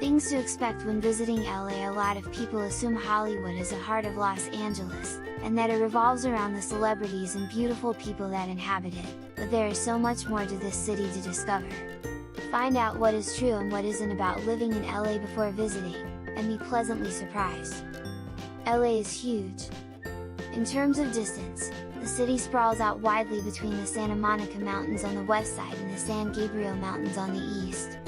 Things to expect when visiting LA. A lot of people assume Hollywood is a heart of Los Angeles, and that it revolves around the celebrities and beautiful people that inhabit it, but there is so much more to this city to discover. Find out what is true and what isn't about living in LA before visiting, and be pleasantly surprised. LA is huge. In terms of distance, the city sprawls out widely between the Santa Monica Mountains on the west side and the San Gabriel Mountains on the east.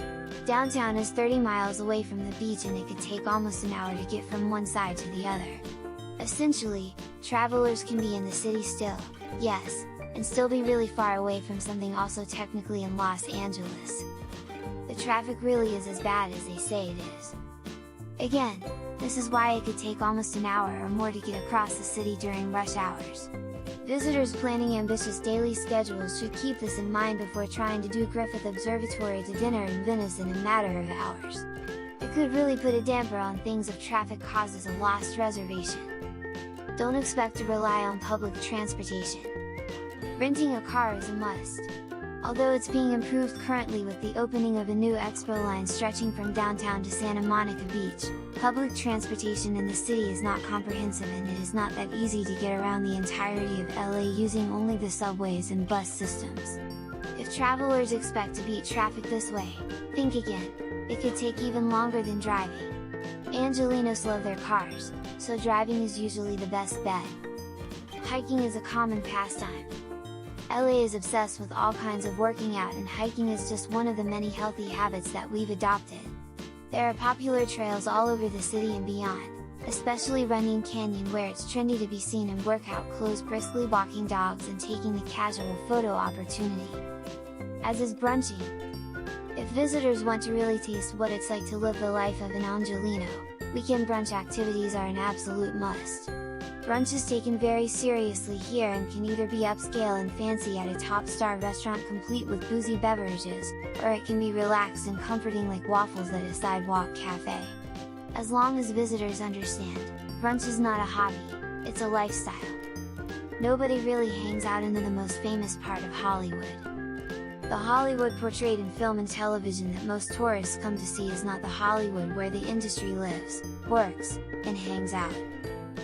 Downtown is 30 miles away from the beach, and it could take almost an hour to get from one side to the other. Essentially, travelers can be in the city still, yes, and still be really far away from something also technically in Los Angeles. The traffic really is as bad as they say it is. Again, this is why it could take almost an hour or more to get across the city during rush hours. Visitors planning ambitious daily schedules should keep this in mind before trying to do Griffith Observatory to dinner in Venice in a matter of hours. It could really put a damper on things if traffic causes a lost reservation. Don't expect to rely on public transportation. Renting a car is a must. Although it's being improved currently with the opening of a new expo line stretching from downtown to Santa Monica Beach, public transportation in the city is not comprehensive, and it is not that easy to get around the entirety of LA using only the subways and bus systems. If travelers expect to beat traffic this way, think again. It could take even longer than driving. Angelinos love their cars, so driving is usually the best bet. Hiking is a common pastime. LA is obsessed with all kinds of working out, and hiking is just one of the many healthy habits that we've adopted. There are popular trails all over the city and beyond, especially Runyon Canyon, where it's trendy to be seen in workout clothes briskly walking dogs and taking the casual photo opportunity. As is brunching. If visitors want to really taste what it's like to live the life of an Angelino, weekend brunch activities are an absolute must. Brunch is taken very seriously here and can either be upscale and fancy at a top-star restaurant complete with boozy beverages, or it can be relaxed and comforting like waffles at a sidewalk cafe. As long as visitors understand, brunch is not a hobby, it's a lifestyle. Nobody really hangs out in the most famous part of Hollywood. The Hollywood portrayed in film and television that most tourists come to see is not the Hollywood where the industry lives, works, and hangs out.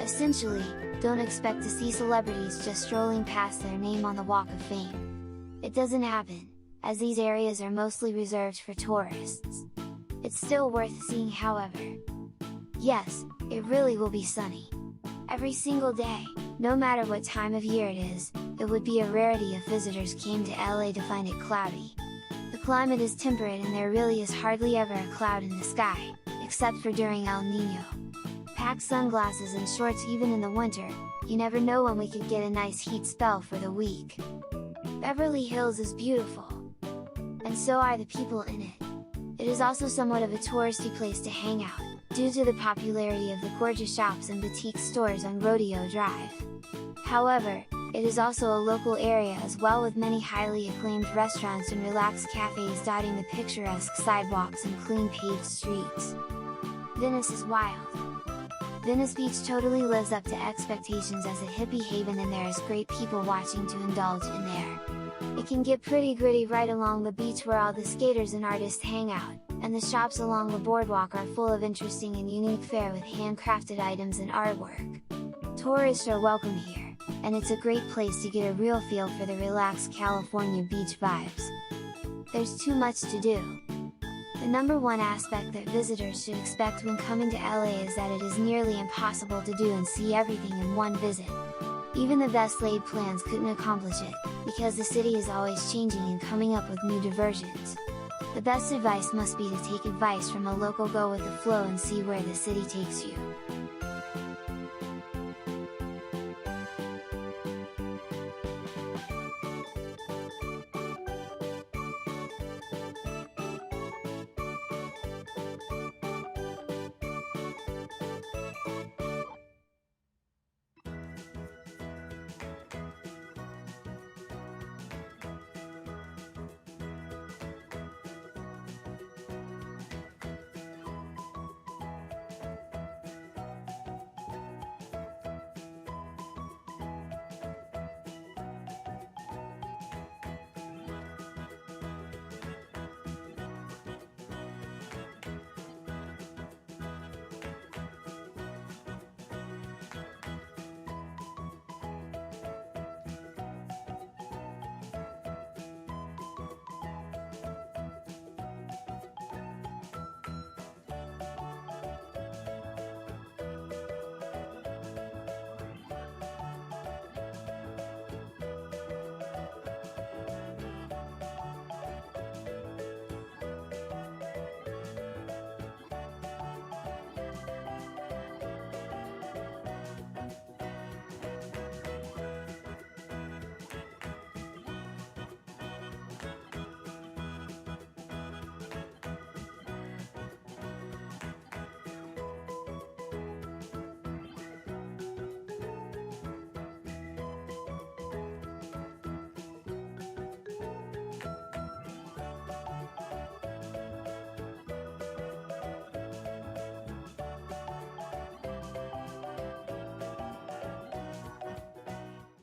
Essentially, don't expect to see celebrities just strolling past their name on the Walk of Fame. It doesn't happen, as these areas are mostly reserved for tourists. It's still worth seeing, however. Yes, it really will be sunny. Every single day, no matter what time of year it is, it would be a rarity if visitors came to LA to find it cloudy. The climate is temperate and there really is hardly ever a cloud in the sky, except for during El Niño. Pack sunglasses and shorts even in the winter, you never know when we could get a nice heat spell for the week. Beverly Hills is beautiful. And so are the people in it. It is also somewhat of a touristy place to hang out, due to the popularity of the gorgeous shops and boutique stores on Rodeo Drive. However, it is also a local area as well, with many highly acclaimed restaurants and relaxed cafes dotting the picturesque sidewalks and clean paved streets. Venice is wild. Venice Beach totally lives up to expectations as a hippie haven, and there is great people watching to indulge in there. It can get pretty gritty right along the beach where all the skaters and artists hang out, and the shops along the boardwalk are full of interesting and unique fare with handcrafted items and artwork. Tourists are welcome here, and it's a great place to get a real feel for the relaxed California beach vibes. There's too much to do. The number one aspect that visitors should expect when coming to LA is that it is nearly impossible to do and see everything in one visit. Even the best laid plans couldn't accomplish it, because the city is always changing and coming up with new diversions. The best advice must be to take advice from a local, go with the flow and see where the city takes you.